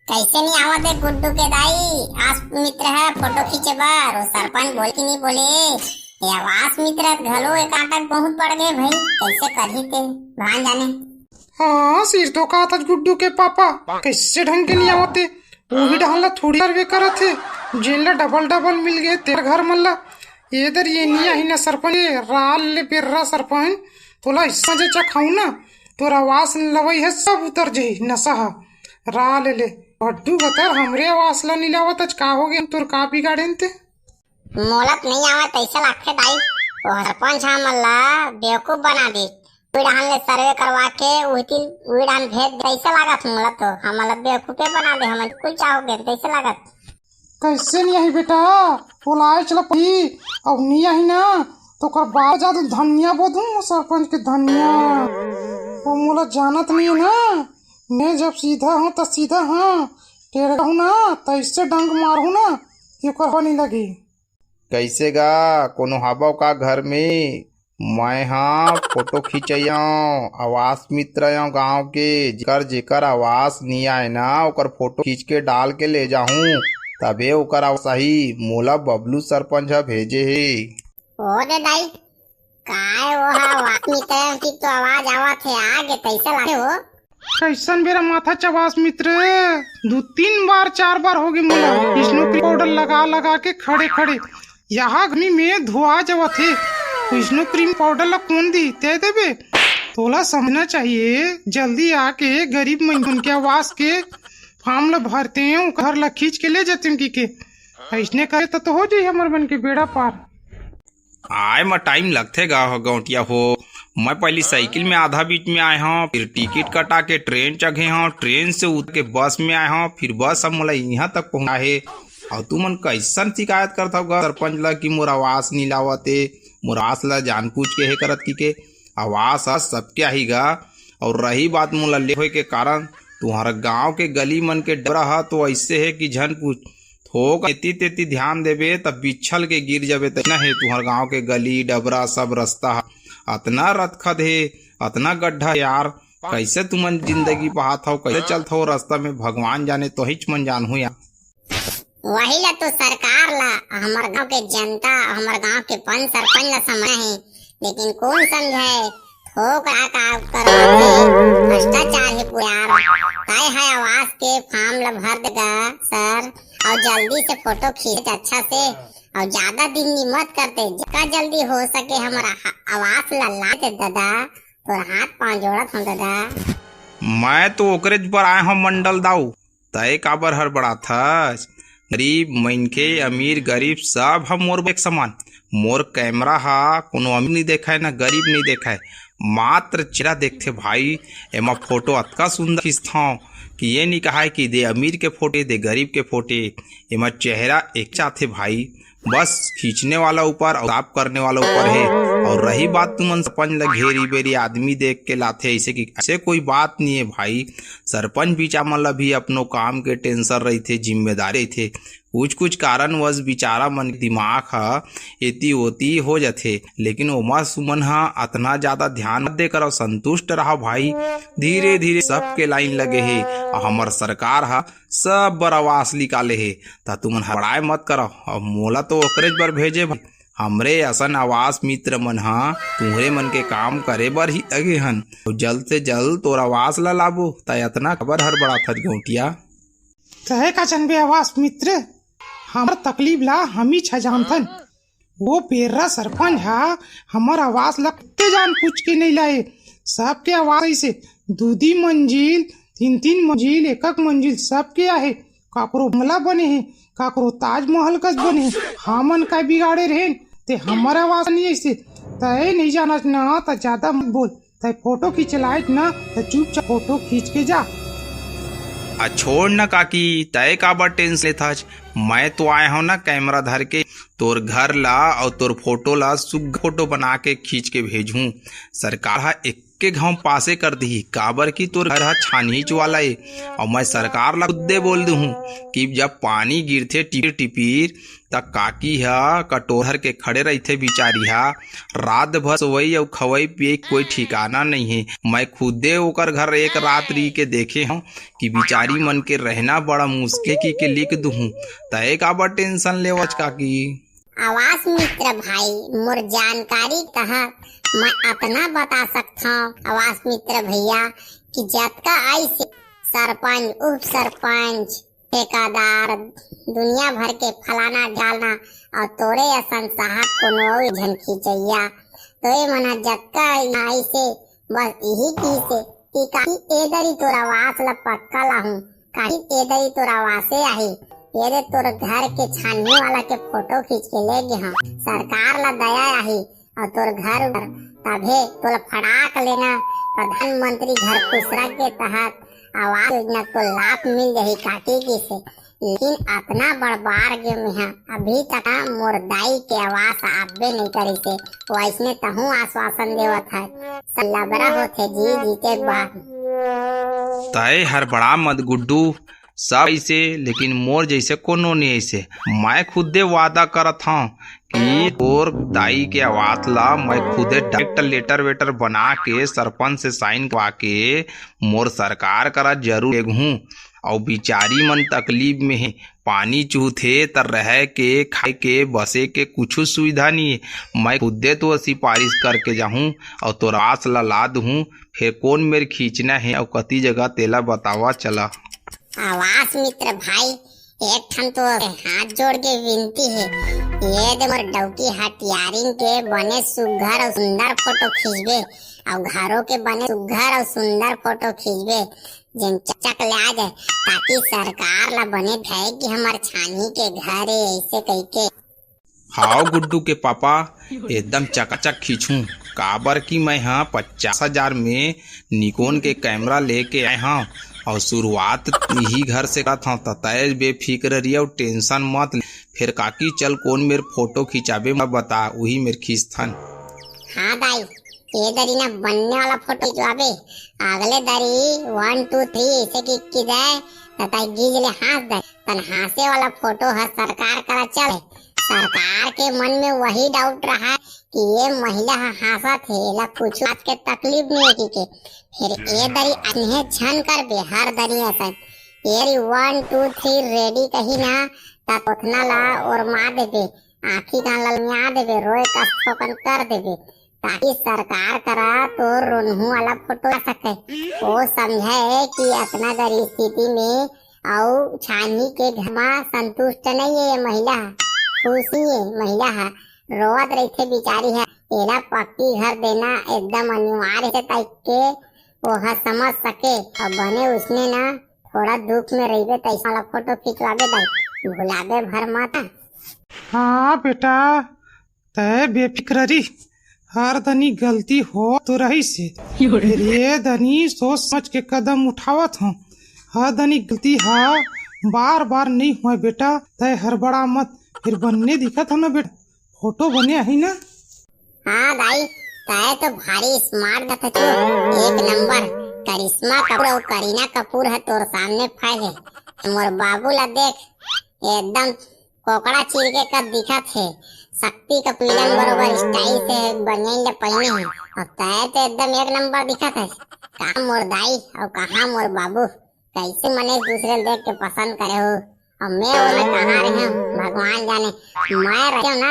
कैसे नहीं आवत है गुड्डू के दाई। आस मित्र है फोटो खींचे बार वो सरपंच बोल की नहीं बोले ये आवास मित्र घलो एक आटक बहुत पड़ गए भाई। कैसे करही थे भगवान जाने। हाँ सिर तो कहा था गुड्डू के पापा कैसे ढंग के नहीं आवते। वही ढाला थोड़ी सर्वे करे थे जेला डबल डबल मिल गए तेरे घर मल्ला इधर ये नहीं आई ना सरपंच राल ले बिर्रा सरपंच तोला हिस्सा जे चखाऊ ना तोर आवास लवई है सब उतर जाई नशा रा ले हड्डू बतर हमरे आवास ला नीलावत आज का हो गए तोर का बिगाड़ेन ते मोलत नहीं आवत ऐसा लगते दाई वो सरपंच हमला बेवकूफ बना दी। उड़ान ले सर्वे करवा के उड़ान भेज कैसे लागत मोला तो हमला बेवकूफे बना दे। हम कुछ चाहोगे कैसे लागत। कैसे नहीं आई बेटा बोलाए चला पी अब नहीं आई ना तो कर बाहर जा तो धनिया बोदूं सरपंच के धनिया वो मोला जानत नहीं है ना। मैं जब सीधा हूँ तो सीधा हाँ टेढ़ा हूँ ना तो इससे डंग मारू ना ये कर नहीं लगी। कैसे गा कोनो हवा का घर में मैं हाँ फोटो खींचयऊ आवास मित्र गांव के जेकर जेकर आवास नहीं आए ना ओकर फोटो खींच के डाल के ले जाऊं तबे ओकर सही मोला बबलू सरपंच भेजे हे। ओ दे दाई काय वो आवास मित्र की तो आवाज आवत है आगे कैसे लागे हो। कैसन मेरा माथा चवास मित्र दो तीन बार चार बार हो गई मोला विष्णु पाउडर लगा लगा के खड़े खड़े यहाँ घनी में धुआ जवा थे विष्णु क्रीम पाउडर ला कौन दी ते देबे तोला समझना चाहिए जल्दी आके गरीब मन के आवास के फार्म ला भरते हैं घर ला खींच के ले जाते हैं के ऐसने करे तो हो जाए हमारे बन के बेड़ा पार। आए में टाइम लगते गा गौटिया हो। मैं पहली साइकिल में आधा बीच में आए हूँ फिर टिकट कटा के ट्रेन चढ़े हूँ ट्रेन से उतर के बस में आए हूँ फिर बस अब मोला यहाँ तक पहुँचा है और तू मन कैसन शिकायत करता होगा सरपंच ला कि मोर आवास नहीं लावते मोर आवास ला जान पूछ के है करत की के आवास सबके आहीगा। और रही बात मोला ले होए के कारण तुम्हारा गांव के गली मन के डरा है तो ऐसे है कि झन पूछ थोक एती तेती ध्यान देबे तब बिछल के गिर जाबे त है तुम्हार गांव के गली डबरा सब रास्ता अतना रतखद है अतना गड्ढा यार कैसे तुमन जिंदगी पात हो कैसे चलत हो रास्ता में भगवान जाने तो हिच मन जान हो यार। वही ला तो सरकार ला हमार गांव के जनता हमार गांव के पंच सरपंच ला समझ है लेकिन कौन समझे थोक करवाते भ्रष्टाचार है पूरा काय है आवास के फॉर्म ला भर देगा सर और जल्दी से फोटो खींच अच्छा से और ज्यादा दिन नहीं मत करते जितना जल्दी हो सके हमारा आवास ला ला दे दादा तो हाथ पांव जोड़त हूँ दादा। मैं तो ओकरे पर आए हूँ मंडल दाऊ तय काबर हर बड़ा था गरीब मनखे अमीर गरीब सब हम मोर एक समान मोर कैमरा हा कोनो अमीर नहीं देखा है ना गरीब नहीं देखा है मात्र चेहरा देखते भाई एमा फोटो अतका सुंदर खींचता कि ये नहीं कहा है कि दे अमीर के फोटे दे गरीब के फोटे एमा चेहरा एक चाहते भाई बस खींचने वाला ऊपर और साफ करने वाला ऊपर है। और रही बात तुमन सरपंच ला घेरी बेरी आदमी देख के लाते ऐसे कि ऐसे कोई बात नहीं है भाई सरपंच बीचा मन ला भी अपनो काम के टेंशन रही थे जिम्मेदारी थे कुछ कारणवश बिचारा मन दिमाग हा एती ओती हो जाते लेकिन ओमा सुमन हा अतना ज्यादा ध्यान मत दे करो संतुष्ट रहा भाई धीरे धीरे सबके लाइन लगे है और हमार सरकार हा सब बर आवास निकाले है ता तुमन हड़ाए मत करो और मोला तो ओकरे बर भेजे भाई हमरे असन आवास मित्र मन हा तुम्हरे मन के काम करे बर ही लगे हन तो जल्द से जल्द तोर आवास ला लाबो ता इतना खबर हर बड़ा था गौटिया कहे का चंबे आवास मित्र हमार तकलीफ ला हम ही जानथन वो पेरा सरपंच हा हमार आवास ला कितने जान पूछ के नहीं लाए सबके आवास ऐसे दूधी मंजिल तीन मंजिल एक मंजिल सबके आहे काकरो बंगला बने है काकरो ताजमहल कस बने है हमन का बिगाड़े रहे ते हमारा आवास नहीं ऐसे तय नहीं जाना ना तो ज्यादा मत बोल तय फोटो खींच लाए ना तो चुपचाप फोटो खींच के जा। छोड़ न काकी तय काबर टेंस ले था मैं तो आया हूँ ना कैमरा धर के तोर घर ला और तोर फोटो ला सुग फोटो बना के खींच के भेजूं सरकार हा एक के घाव पासे कर दी काबर की तोर घर छानहीच वाला है। और मैं सरकार ला खुदे बोल दूँ कि जब पानी गिरथे टिपिर टिपिर तब काकी ह कटोहर के खड़े रहते बिचारी हा रात भर सोवई और खवई पिए कोई ठिकाना नहीं है। मैं खुदे ओकर घर एक रात रही के देखे हूँ कि बिचारी मन के रहना बड़ा मुश्किल की लिख दूँ तय काबर टेंशन लेवच काकी। आवास मित्र भाई मोर जानकारी कहा मैं अपना बता सकता हूँ आवास मित्र भैया कि जतका आई से सरपंच उप सरपंच ठेकेदार दुनिया भर के फलाना डालना और तोरे असन साहब को झनकी चाहिए तो ये मना जतका आई से बस यही की से कि काही एदरी तोरा वास ला पक्का लाहूं काही एदरी तोरा वासे आई ये तोर घर के छानने वाला के फोटो खींच के ले गए हम सरकार ला दया आई और तोर घर तभे तोला फड़ाक लेना प्रधानमंत्री घर खुसरा के तहत आवास योजना को लाभ मिल रही काटी की से। लेकिन अपना बड़बार के में अभी तक मोर दाई के आवास आबे नहीं करी से वैसने तहु आश्वासन देवत है सल्लाबरा होते जी जीते बाद तय हर बड़ा मत गुड्डू सब ऐसे लेकिन मोर जैसे कोनो नहीं ऐसे। मैं खुदे वादा करत हूँ कि तोर दाई के आवास ला मैं खुदे डायरेक्ट लेटर वेटर बना के सरपंच से साइन करवा के मोर सरकार करा जरूर देहूँ। और बिचारी मन तकलीफ में है पानी चूथे त रह के खाए के बसे के कुछ सुविधा नहीं है। मैं खुदे तो सिफारिश करके जाऊँ और तोर आस ला दूँ फिर कौन मेरे खींचना है और कती जगह तेला बतावा चला। आवास मित्र भाई एक ठन तो हाथ जोड़ के विनती है ये दे मोर डौकी हथियारिंग के बने सुघर और सुंदर फोटो खींचबे और घरों के बने सुघर और सुंदर फोटो खींचबे जिन चक ले आ जाए ताकि सरकार ला बने थे कि हमार छानी के घर है ऐसे कह के। हाँ गुड्डू के पापा एकदम चकाचक खींचूं काबर की मैं 50,000 में निकोन के कैमरा लेके आए हाँ और शुरुआत यही घर से करता हूँ तय बेफिक्र रही और टेंशन मत फिर काकी चल कौन मेरे फोटो खिंचाबे मैं बता वही मेरे खींचथन। हाँ दाई ये दरी ना बनने वाला फोटो खिंचवाबे अगले दरी 1 2 3 ऐसे की जाए तय गीज ले हाथ दे तन हासे वाला फोटो है सरकार करा चले। सरकार के मन में वही डाउट रहा कि ये महिला हासा थे ला कुछ बात के तकलीफ नहीं है के फिर ये दरी अन्हे छन कर बे हर दरी ऐसा ये 1 2 3 रेडी कही ना ता उतना ला और मार देबे आखी का ललमिया देबे रोए का ठोकन कर देबे ताकि सरकार करा तो रोनहू वाला फोटो आ सके। वो समझे कि अपना गरीब स्थिति में और छानी के घर में संतुष्ट नहीं है ये महिला खुशी है महिला है रोवत रही बिचारी है तेरा पक्की घर देना एकदम अनिवार्य है ताकि वो समझ सके और बने उसने ना थोड़ा दुख में रही तैसा वाला फोटो खिंचवाबे दाई भुलाबे भर माता। हाँ बेटा तय बेफिक्र रही हर दनी गलती हो तो रही से फिर ये दनी सोच समझ के कदम उठावत हूँ हर दनी गलती है बार बार नहीं हुआ बेटा तय हर बड़ा मत फिर बनने दिखा था ना बेटा फोटो बने है ना। हाँ दाई तय तो भारी स्मार्ट था तू एक नंबर करिश्मा कपूर और करीना कपूर है तोर सामने फाइल है मोर बाबू ला देख एकदम कोकड़ा चीर के कर दिखा थे शक्ति का पीलन बरोबर स्टाइल से बने ले पहने है और तय तो एकदम एक नंबर दिखा था। कहाँ मोर दाई और कहाँ मोर बाबू कैसे मने एक दूसरे देख के पसंद करे हो और मैं कहाँ रहे हूँ भगवान जाने मैं रहे ना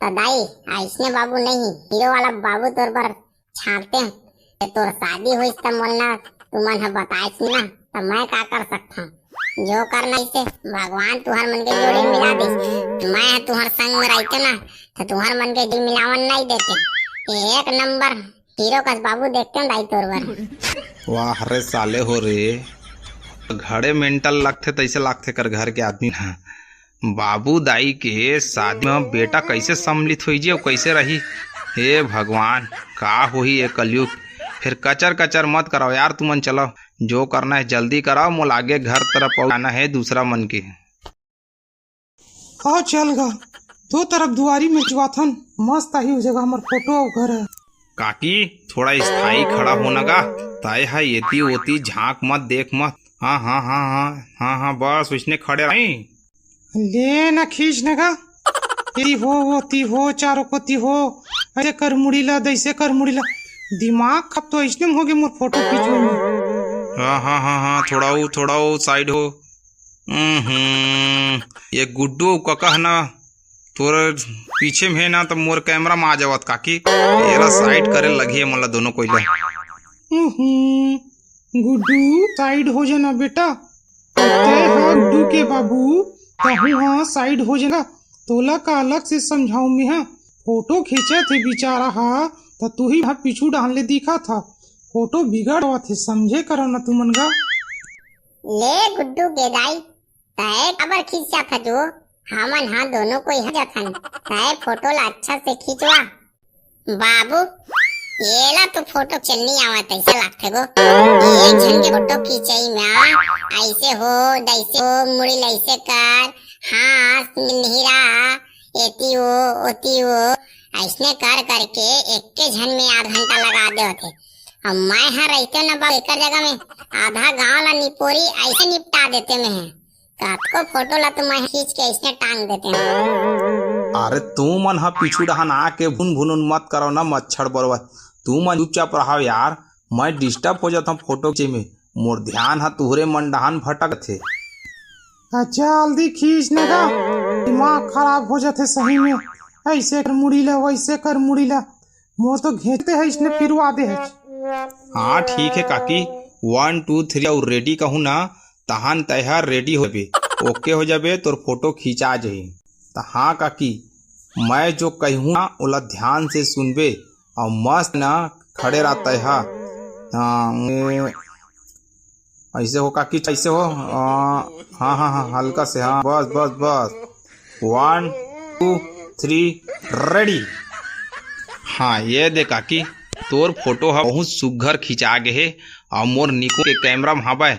तो दाई ऐसने बाबू नहीं हीरो वाला बाबू तोर पर छाड़ते हैं तोर शादी हुई तब बोलना तुमन बताए ना तो मैं क्या कर सकता हूँ जो करना इसे भगवान तुहर मन के जोड़े मिला दे मैं तुहर संग में रहते ना तो तुहर मन के दिल मिलावन नहीं देते एक नंबर हीरो का बाबू देखते हैं दाई तोर पर। वाह रे साले हो रे घड़े मेंटल लगते तैसे लगते कर घर के आदमी ना बाबू दाई के शादी में बेटा कैसे सम्मिलित हुई और कैसे रही हे भगवान का होही ये कलयुग। फिर कचर कचर मत कराओ यार तुमन चलो जो करना है जल्दी कराओ मोल आगे घर तरफ पहुंचाना है दूसरा मन के। चल गा दो तरफ दुआरी में जवाथन मस्त आई जगह हमार फोटो घर है काकी थोड़ा स्थाई खड़ा होना का। तय है येती ओती झांक मत देख मत। हाँ हाँ हाँ हाँ हाँ हाँ बस उसने खड़े रही। ले न खींच न का। तेरी हो होती हो चारों कोती हो। ऐसे कर मुड़ीला दैसे कर मुड़ीला। दिमाग खप तो इसने हो गए मोर फोटो खींचो में। हाँ हाँ हाँ हाँ थोड़ा हो साइड हो। ये गुड्डू कका है ना तोर पीछे में है ना तो मोर कैमरा में आ जावत काकी। येरा साइड करे लगी है मतलब दोनों कोई। गुड्डू साइड हो जाना बेटा। तय हाँ गुड्डू के बाबू कहूँ हाँ साइड हो जाना। तोला का अलग से समझाऊ में हाँ। फोटो खींचे थे बेचारा हा तो तू ही वहाँ पीछू डालने दिखा था। फोटो बिगड़ हुआ थे समझे करो ना तुमन का। ले गुड्डू गेदाई तय खबर खींचा था जो हमन हाँ दोनों को यहाँ जथन तय फोटो ला अच्छा से खींचवा। बाबू ये ला तो फोटो चलनी आवत ऐसा लगते गो। एक झन के फोटो खींचाई में ऐसे हो दैसे हो मुड़ी ऐसे कर हाँ निहिरा एती हो ओती हो ऐसने कर करके एक के झन में आधा घंटा लगा दे होते। अब मैं हाँ रहते न बा एक जगह में आधा गांव ला निपोरी ऐसे निपटा देते में है। काको फोटो ला तो मैं खींच के ऐसे टांग देते हैं। अरे तू मन हा पीछू डहान आके भुन भुन मत करो ना मच्छर बरवा। तू मन चुपचाप रहा यार। मैं डिस्टर्ब हो जाता हूँ फोटो खींचे में। मोर ध्यान हा तुहरे मन डहान भटक थे। जल्दी खींचने का दिमाग खराब हो जाते सही में। ऐसे कर मुड़ीला वैसे कर मुड़ीला मोर तो घेते है इसने फिरवा दे है। हाँ ठीक है काकी 1 2 3 और रेडी कहूँ ना तहान तैयार रेडी हो बे ओके हो जाबे तोर फोटो खींचा जाही। तो हाँ काकी मैं जो कहूँ ना ओला ध्यान से सुनबे और मस्त ना खड़े रहता है। हाँ ऐसे हो काकी ऐसे हो। हाँ हाँ हाँ हल्का से हाँ बस बस बस 1 2 3 रेडी। हाँ ये दे काकी तोर फोटो हा बहुत सुघर खिंचा गे है और मोर निको के कैमरा में हवा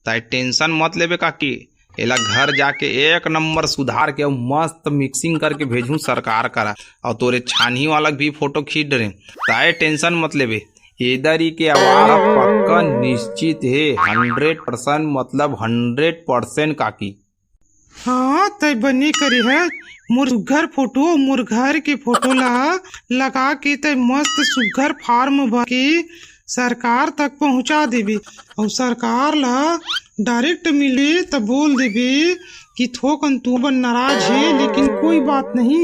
ताई टेंशन मत लेबे काकी। एला घर जाके एक नंबर सुधार के मस्त मिक्सिंग करके भेजूं सरकार करा और तोरे छानी वाला भी फोटो खींच डरे ताई टेंशन मत लेबे। इधर के आवाज पक्का निश्चित है 100% मतलब 100% काकी। हाँ तय बनी करी है मोर सुघर फोटो मोर घर के फोटो ला लगा के तय मस्त सुघर फार्म भर के सरकार तक पहुंचा देबे और सरकार ला डायरेक्ट मिले तो बोल देबे कि थोकन तू बन नाराज है लेकिन कोई बात नहीं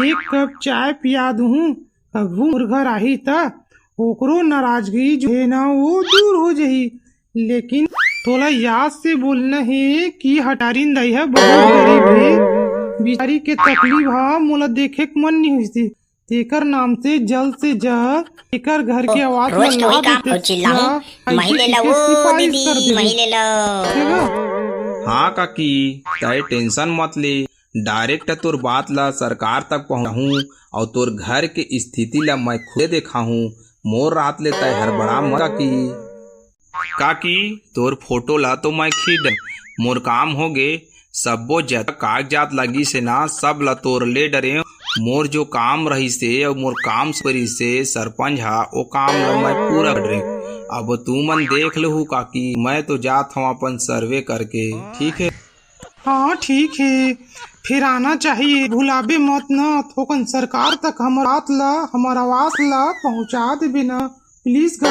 एक कप चाय पिया दूँ कभू मोर घर आही त ओकरो नाराजगी जो है ना वो दूर हो जाही। लेकिन थोड़ा याद से बोलना है कि हटारिन दई है बहुत गरीब है बिचारी के तकलीफ हा मोला देखे के मन नहीं हुई। तेकर नाम से जल्द से जल्द एकर घर के आवाज रोज के वही काम चिल्लाऊं महिले ला वो दीदी महिले ला। हाँ काकी तय टेंशन मत ले डायरेक्ट तोर बात ला सरकार तक पहुँचाऊँ और तोर घर के स्थिति ला मैं खुद देखा हूँ। मोर रात ले तय हड़बड़ा मत काकी तोर फोटो ला तो मैं खींच मोर काम हो गे सबो जत कागजात लगी से ना सब ला तोर ले डरे। मोर जो काम रही से और मोर काम करी से सरपंच हा वो काम ला मैं पूरा कर रही। अब तू मन देख लहू काकी मैं तो जात हूँ अपन सर्वे करके ठीक है। हाँ ठीक है फिर आना चाहिए भुलाबे मत न थोकन सरकार तक हमार बात ला हमार आवाज ला पहुँचा देबे ना प्लीज गा।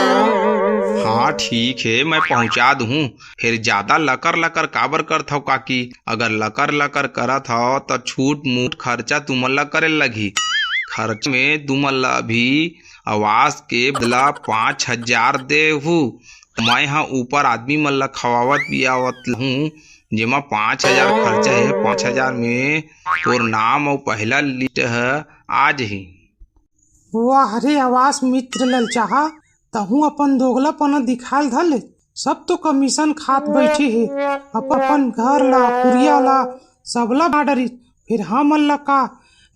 हाँ ठीक है मैं पहुँचा दूँ। फिर ज्यादा लकर लकर काबर करत हव काकी। अगर लकर लकर करत हव तो छूट मूट खर्चा तुमन ला करे लगी। खर्च में तुमन ला भी आवास के बदला 5000 देहू। मैं यहाँ ऊपर आदमी मन ला खवावत पियावत हूँ जेमा 5000 खर्चा है। 5000 में तोर नाम और पहला लिस्ट है आज ही। वाह रे आवास मित्र ललचाहा तहू अपन दोगलापना दिखाल धले सब तो कमीशन खात बैठे है अपन घर ला कुरिया ला सबला डरी फिर हम ला का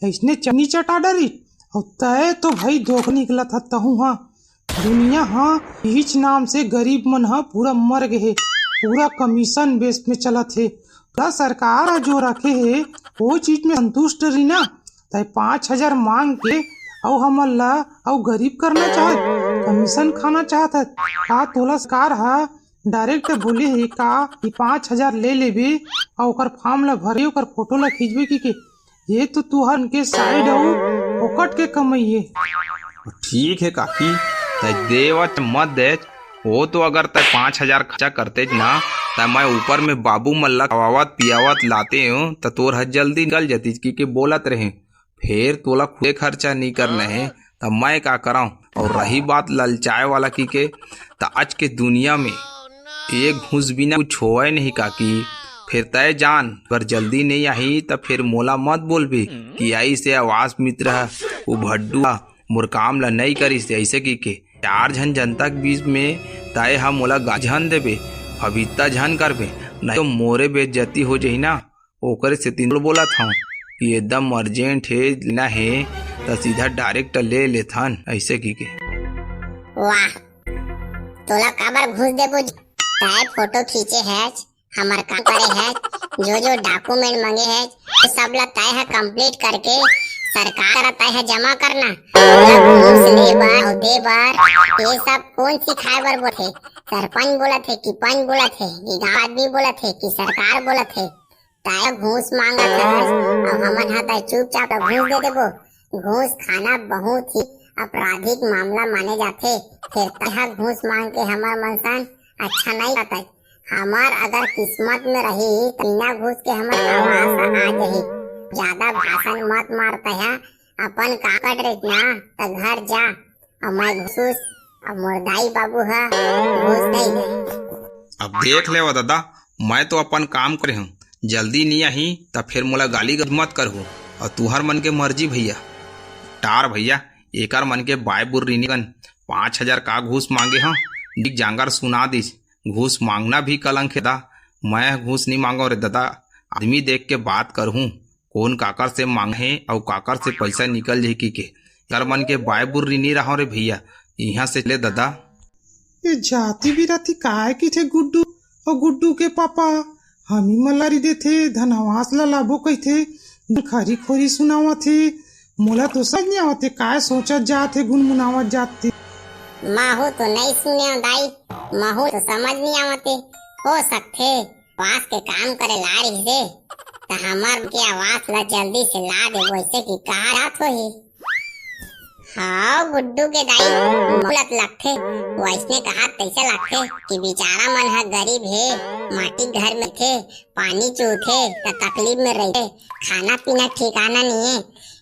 ऐसने चनी चटा डरी और तय तो भाई धोख निकला था तहू हाँ दुनिया हाँ हिच नाम से गरीब मन हा पूरा मर गए पूरा कमीशन बेस में चला थे पूरा सरकार जो रखे है वो चीज में संतुष्ट रही ना तय 5000 मांग के और हमन ला और गरीब करना चाहत, कमीशन खाना चाहत है। का तोला सरकार हा डायरेक्ट बोले है का कि 5,000 ले लेबे और ओकर फॉर्म ला भरे ओकर फोटो ला खींचबे की ये तो तुहर के साइड और फोकट के कमाई है। ठीक है काकी, तय देवत मत दे। वो तो अगर तय 5,000 खर्चा करते ना तय मैं ऊपर में बाबू मल्ला खवावत पियावत लाते हूँ तो तोर हज जल्दी निकल जाती की बोलत रहे। फिर तोला खुदे खर्चा नहीं करना है तब मैं का कराऊं। और रही बात ललचाए वाला की के, तो आज के दुनिया में एक घूस बिना कुछ होए नहीं काकी। फिर तय जान अगर जल्दी नहीं आई तो फिर मोला मत बोलबे कि आई से आवास मित्र है वो भड्डू मोर काम ला नहीं करिस ऐसे की के 4 झन जनता के बीच में तय हम मोला गाझन देबे अभिता झन करबे नहीं तो मोरे बेइज्जती हो जाही ना। ओकरे से तीन बोला था कि एकदम अर्जेंट है लेना है तो सीधा डायरेक्ट ले लेथन ऐसे की के। वाह, तोला काबर घूस देबो? ताए फोटो खींचे है, हमार काम करे है, जो डॉक्यूमेंट मांगे है तो सब ला तय है कंप्लीट करके सरकार रहता है जमा करना। घूस ले बार और दे बार ये सब कौन सिखाए बर बोले? सरपंच बोला थे कि पंच बोला थे कि गाँव आदमी बोला थे कि सरकार बोला थे? ताया घूस मांगा था और हमन हाथ चुपचाप घूस दे देबो। घूस खाना बहुत ही आपराधिक मामला माने जाते। फिर तहा घूस मांग के हमार मनसान अच्छा नहीं रहता। हमार अगर किस्मत में रही तो बिना घूस के हमार आवास आ जाही। ज्यादा भाषण मत मारता है, अपन काकट रही ना तो घर जा। और मैं घूस और मुर्दाई बाबू है घूस नहीं दे। अब देख ले दादा, मैं तो अपन काम करे हूँ, जल्दी नहीं आई तो फिर मोला गाली मत करहु। और तुहर मन के मर्जी भैया टार भैया एकर मन के बाय बुर रीनिगन 5,000 का घूस मांगे हाँ दिख जांगर सुना दिस। घूस मांगना भी कलंक है दा, मैं घूस नहीं मांगो रे दादा। आदमी देख के बात करहूँ कौन काकर से मांगे और काकर से पैसा निकल जाए की के कर मन के बाय बुर रीनी रहो रे भैया। यहाँ से ले दादा ये जाति भी रहती काय की थे गुड्डू और गुड्डू के पापा हमी मलारी देथे धनवास ला लाभो कहथे खरी खोरी सुनावा थे। मोला तो समझ नहीं आवते काय सोचत जाते गुनगुनावत जाते। माहू तो नहीं सुने दाई, माहू तो समझ नहीं आवते। हो सकते वास के काम करे ला रही से तो हमार के आवास ला जल्दी से ला दे वैसे की कहा रात हो ही। हाँ गुड्डू के दाई मोलत लगथे वैसने कहा कैसे लगथे कि बेचारा मन है गरीब है, माटी घर में थे, पानी चूथे तो तकलीफ में रहे, खाना पीना ठिकाना नहीं है।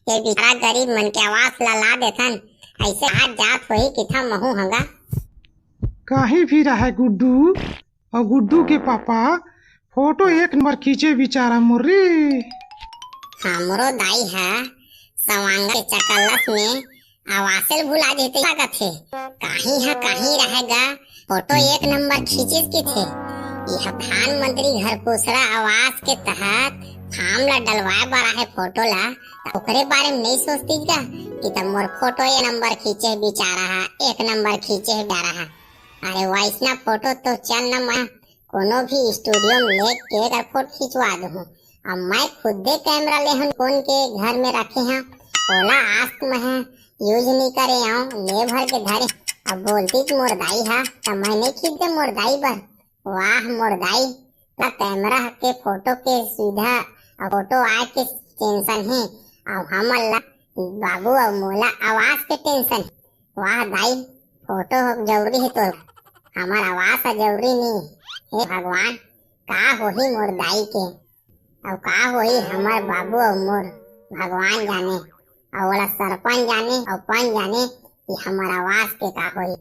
ये बेचारा गरीब मन के आवास ला देथन ऐसे हाथ जात होही कि था महू हंगा। काहे भी रहा है गुड्डू और गुड्डू के पापा फोटो 1 नंबर खींचे बेचारा मोरे। हमरो दाई है सवांग के चकल्लस में आवासेल भुला देते लागत है। कहीं रहेगा फोटो 1 नंबर खींचे की थे। यह प्रधानमंत्री घर पोसरा आवास के तहत फार्म ला डलवाए बर है फोटो ला ओकरे बारे में नहीं सोचती का कि तब मोर फोटो 1 नंबर खींचे बेचारा है, 1 नंबर खींचे बेचारा है। अरे वैसना फोटो तो चल न मैं कोनो भी स्टूडियो में ले के अगर फोटो खिंचवा दूँ। अब मैं खुद दे कैमरा ले हम कौन के घर में रखे हैं ओला आज मैं यूज नहीं करे आऊँ ले भर के धरे। अब बोलती कि मोर दाई है तो मैं नहीं खींच दे मोर दाई पर। वाह मोर दाई तो कैमरा के फोटो के सीधा फोटो आए के टेंशन है और हमला बाबू और मोला आवाज के टेंशन। वाह दाई फोटो जरूरी है तो हमार आवाज जरूरी नहीं। हे भगवान का होही मोर दाई के और का होही हमार बाबू और मोर भगवान जाने और वाला सरपंच जाने और पंच जाने कि हमार आवाज के का होही।